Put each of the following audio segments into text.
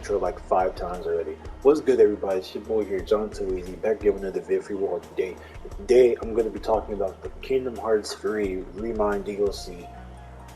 intro like 5 times already. What's good, everybody? It's your boy here, John Too Easy, back giving another video for you all today. Today, I'm going to be talking about the Kingdom Hearts 3 Remind DLC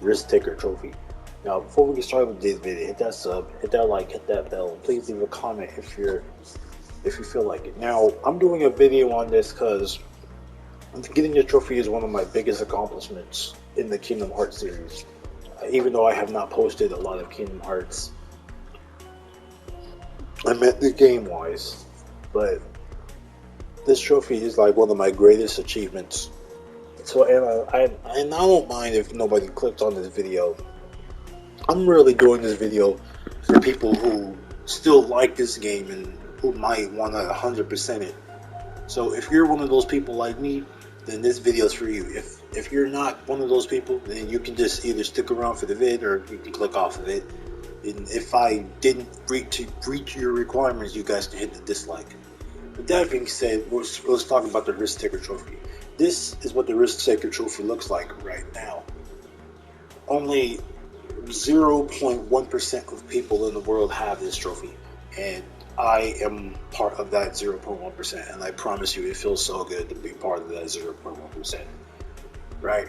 Risk Taker Trophy. Now, before we get started with this video, hit that sub, hit that like, hit that bell, and please leave a comment if you feel like it. Now, I'm doing a video on this because getting the trophy is one of my biggest accomplishments in the Kingdom Hearts series. Even though I have not posted a lot of Kingdom Hearts, I meant the game-wise, but this trophy is like one of my greatest achievements. So, and I don't mind if nobody clicked on this video. I'm really doing this video for people who still like this game and who might want to 100% it. So if you're one of those people like me, then this video is for you. If you're not one of those people, then you can just either stick around for the vid or you can click off of it. And if I didn't reach your requirements, you guys can hit the dislike. With that being said, let's talk about the Risk Taker Trophy. This is what the Risk Taker Trophy looks like right now. Only 0.1% of people in the world have this trophy, and I am part of that 0.1%, and I promise you it feels so good to be part of that 0.1%. Right?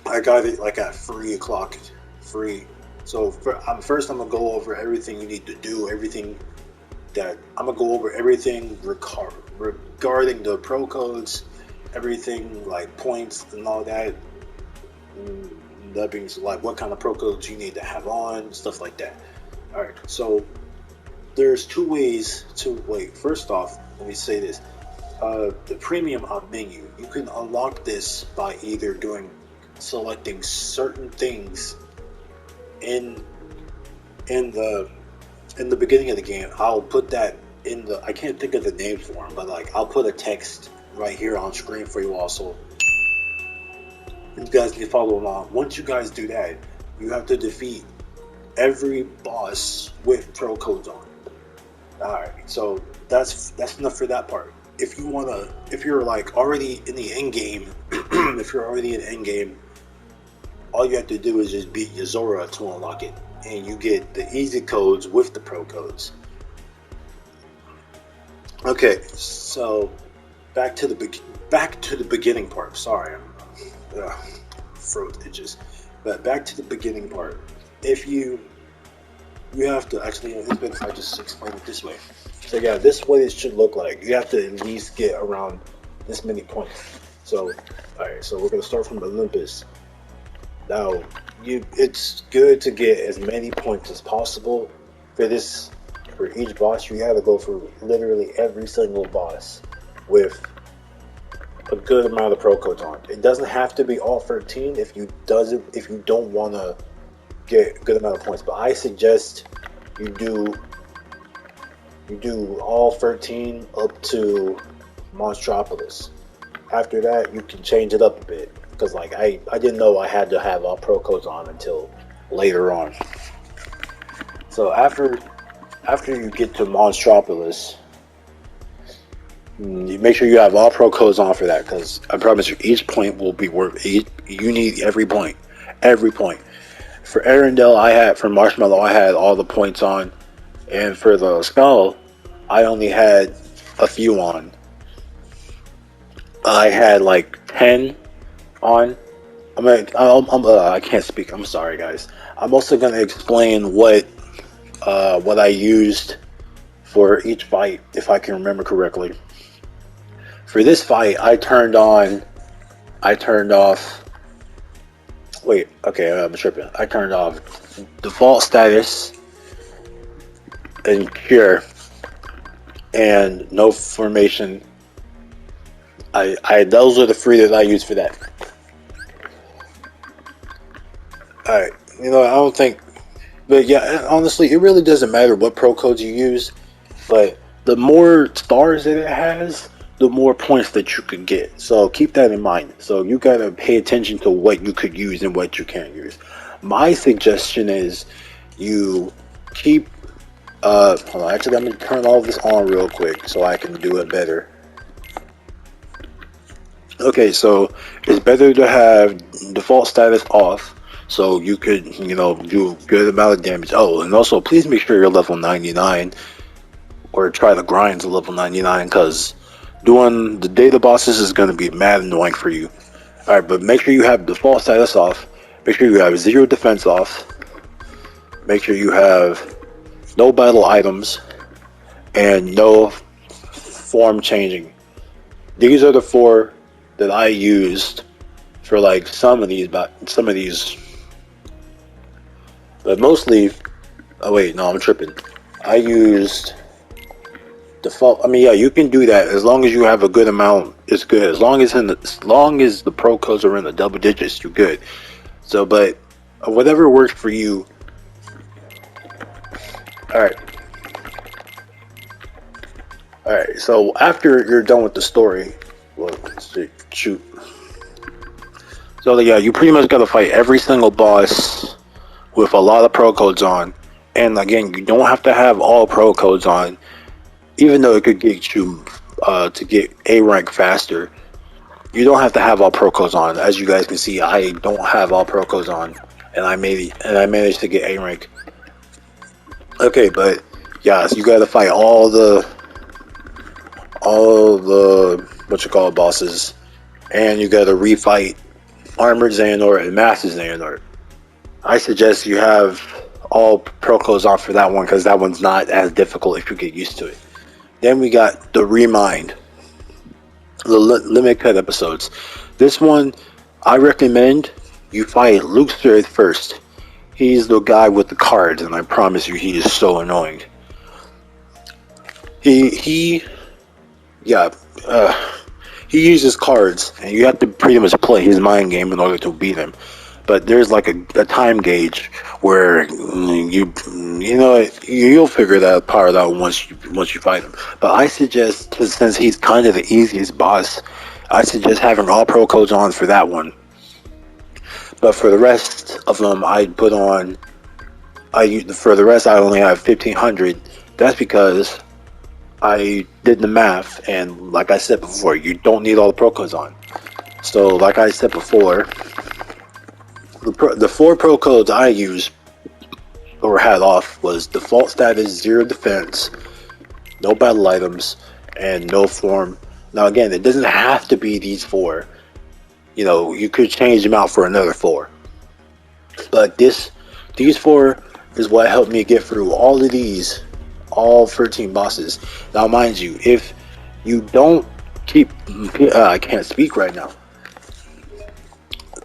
I got it like at 3 o'clock, free. So first I'm going to go over everything you need to do, I'm going to go over everything regarding the pro codes, everything like points and all that. That being like what kind of pro codes you need to have on, stuff like that. Alright, so there's 2 ways to wait. First off, let me say this. The premium menu, you can unlock this by either selecting certain things in the beginning of the game. I'll put that in the, I can't think of the name for them, but like I'll put a text right here on screen for you also. You guys can follow along. Once you guys do that, you have to defeat every boss with pro codes on. Alright, so that's enough for that part. If you're like already in the end game, if you're already in the end game, all you have to do is just beat Yozora to unlock it, and you get the easy codes with the pro codes. Okay, so back to the beginning part. Sorry, throat itches. But back to the beginning part. If you have to actually, it's better if I just explain it this way. So yeah, this is what it should look like. You have to at least get around this many points. So, alright, so we're gonna start from Olympus. Now, it's good to get as many points as possible for each boss. You have to go for literally every single boss with a good amount of pro codes on. It doesn't have to be all 13 if you don't want to get a good amount of points, but I suggest you do all 13 up to Monstropolis. After that, you can change it up a bit, because like I didn't know I had to have all pro codes on until later on. So after you get to Monstropolis, you make sure you have all pro codes on for that, because I promise you each point will be worth it. You need every point. For Arendelle, for Marshmallow, I had all the points on, and for the Skull, I only had a few on. I had like 10 on. I can't speak. I'm sorry, guys. I'm also gonna explain what I used for each fight, if I can remember correctly. For this fight, I turned off. Wait, okay, I'm tripping. I turned off default status and cure and no formation. Those are the 3 that I use for that. Alright, I don't think, but yeah, honestly, it really doesn't matter what pro codes you use, but the more stars that it has, the more points that you could get. So keep that in mind. So you gotta pay attention to what you could use and what you can't use. My suggestion is you keep hold on, actually I'm gonna turn all this on real quick so I can do it better. Okay, so it's better to have default status off so you could, you know, do a good amount of damage. Oh, and also please make sure you're level 99, or try to grind to level 99, because doing the data bosses is going to be mad annoying for you. Alright, but make sure you have default status off, make sure you have 0 defense off, make sure you have no battle items, and no form changing. These are the 4 that I used for like some of these, but mostly. Oh wait, no, I'm tripping. I used default. I mean, yeah, you can do that as long as you have a good amount. It's good as long as the pro codes are in the double digits. You're good. So, but whatever works for you. All right. All right. So after you're done with the story, well, shoot. So yeah, you pretty much got to fight every single boss with a lot of pro codes on. And again, you don't have to have all pro codes on, even though it could get you to get A rank faster. You don't have to have all pro codes on. As you guys can see, I don't have all pro codes on, and I managed to get A rank. Okay, but yeah, so you got to fight all the what you call bosses, and you got to refight Armored Xehanort and Master Xehanort. I suggest you have all pro codes on for that one, because that one's not as difficult if you get used to it. Then we got the Remind, the limited cut episodes. This one, I recommend you fight Luke Smith first. He's the guy with the cards, and I promise you, he is so annoying. He uses cards, and you have to pretty much play his mind game in order to beat him. But there's like a time gauge where you'll figure that part out once you fight him. But I suggest, since he's kind of the easiest boss, I suggest having all pro codes on for that one. But for the rest of them, I only have 1500. That's because I did the math, and like I said before, you don't need all the pro codes on. So like I said before, the 4 pro codes I used or had off was default status, 0 defense, no battle items, and no form. Now again, it doesn't have to be these 4. You know, you could change them out for another 4. But these 4 is what helped me get through all 13 bosses. Now mind you, if you don't keep, I can't speak right now.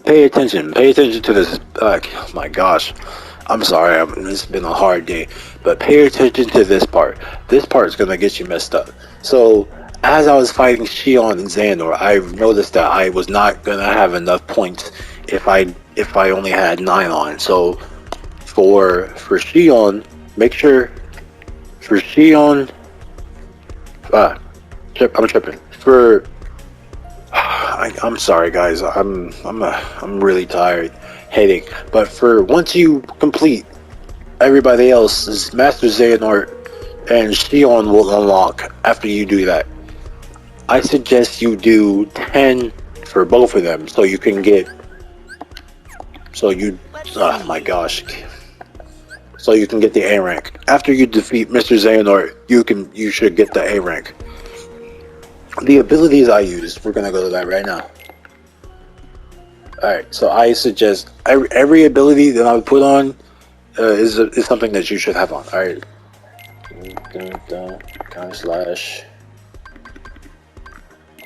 Pay attention to this. Oh my gosh, I'm sorry, it's been a hard day, but pay attention to this part. This part is gonna get you messed up. So as I was fighting Shion and Xehanort, I noticed that I was not gonna have enough points if I only had 9 on. So for Shion, make sure for Shion, I'm tripping. I'm sorry guys, I'm really tired, headache. But once you complete everybody else's Master Xehanort and Shion will unlock after you do that. I suggest you do 10 for both of them, so you can get, oh my gosh, so you can get the A rank. After you defeat Mr. Xehanort, you should get the A rank. The abilities I use, we're gonna go to that right now. Alright, so I suggest every ability that I would put on is something that you should have on. Alright. /,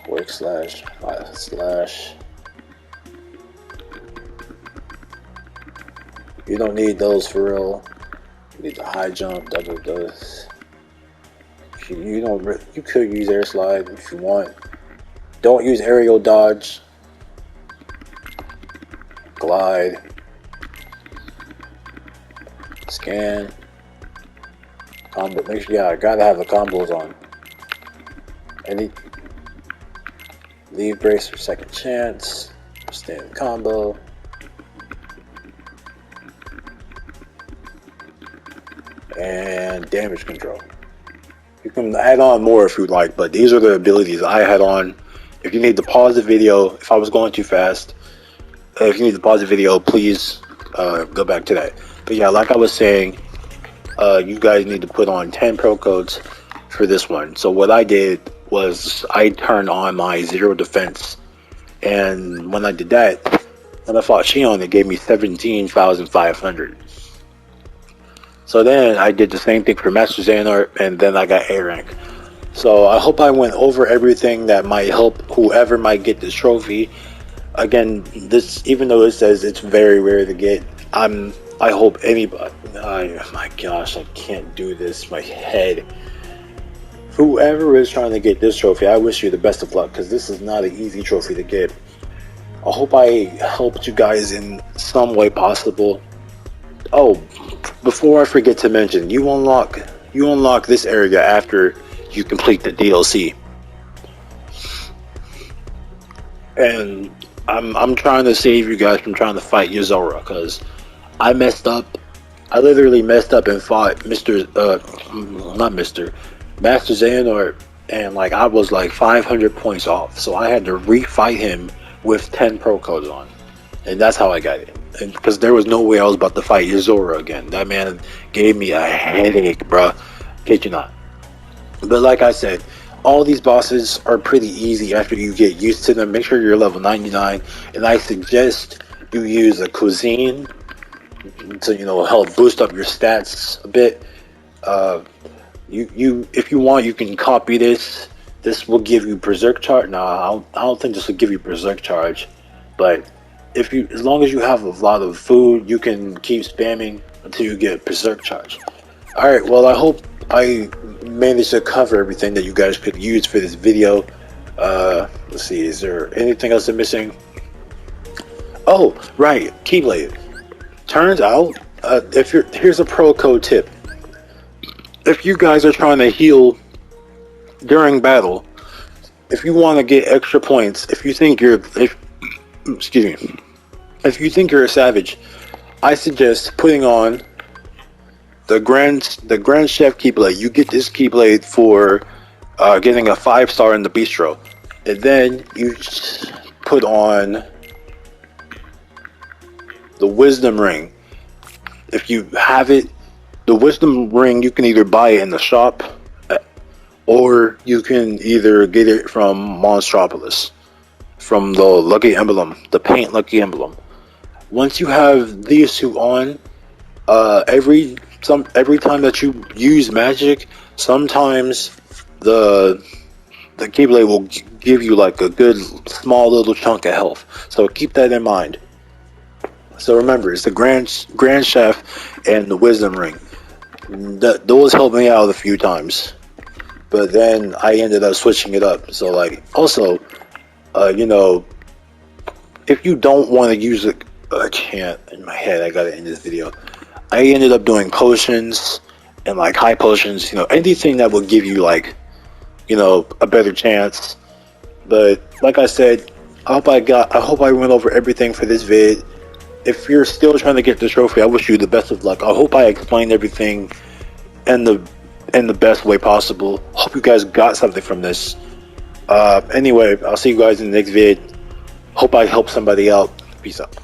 quick /, you don't need those for real. You need the high jump, double dose. You could use air slide if you want. Don't use aerial dodge. Glide. Scan. Combo. Make sure, I gotta have the combos on. Leave brace for second chance. Stand combo. And damage control. You can add on more if you'd like, but these are the abilities I had on. If you need to pause the video, if I was going too fast, if you need to pause the video, please go back to that. But yeah, like I was saying, you guys need to put on 10 pro codes for this one. So what I did was I turned on my zero defense, and when I did that, when I fought Shion, it gave me 17,500. So then I did the same thing for Master Xehanort, and then I got A rank. So I hope I went over everything that might help whoever might get this trophy. Again, this, even though it says it's very rare to get, I hope anybody. Oh my gosh, I can't do this. My head. Whoever is trying to get this trophy, I wish you the best of luck, because this is not an easy trophy to get. I hope I helped you guys in some way possible. Oh, before I forget to mention, you unlock this area after you complete the DLC. And I'm trying to save you guys from trying to fight Yuzora, because I messed up. I literally messed up and fought Master Xehanort, and like I was like 500 points off, so I had to refight him with 10 pro codes on, and that's how I got it. And because there was no way I was about to fight Yuzora again. That man gave me a headache, bruh. Kid you not. But like I said, all these bosses are pretty easy after you get used to them. Make sure you're level 99, and I suggest you use a cuisine to, you know, help boost up your stats a bit. If you want, you can copy this. This will give you berserk charge. No, I don't think this will give you berserk charge, but as long as you have a lot of food, you can keep spamming until you get berserk charge. All right. Well, I hope I managed to cover everything that you guys could use for this video. Let's see. Is there anything else I'm missing? Oh, right. Keyblade. Turns out, here's a pro code tip. If you guys are trying to heal during battle, if you want to get extra points, if you think you're a savage, I suggest putting on the Grand Chef Keyblade. You get this Keyblade for getting a 5-star in the bistro, and then you put on the Wisdom Ring. If you have it, the Wisdom Ring, you can either buy it in the shop, or you can either get it from Monstropolis, from the Lucky Emblem, the Paint Lucky Emblem. Once you have these two on, every time that you use magic, sometimes the Keyblade will give you like a good small little chunk of health. So keep that in mind. So remember, it's the Grand Chef and the Wisdom Ring. Those helped me out a few times, but then I ended up switching it up. So like, also, you know, if you don't want to use it, I can't, in my head, I gotta end this video. I ended up doing potions and like high potions, you know, anything that will give you like, you know, a better chance. But like I said, I hope I went over everything for this vid. If you're still trying to get the trophy, I wish you the best of luck. I hope I explained everything in the best way possible. Hope you guys got something from this. Anyway, I'll see you guys in the next vid. Hope I helped somebody out. Peace out.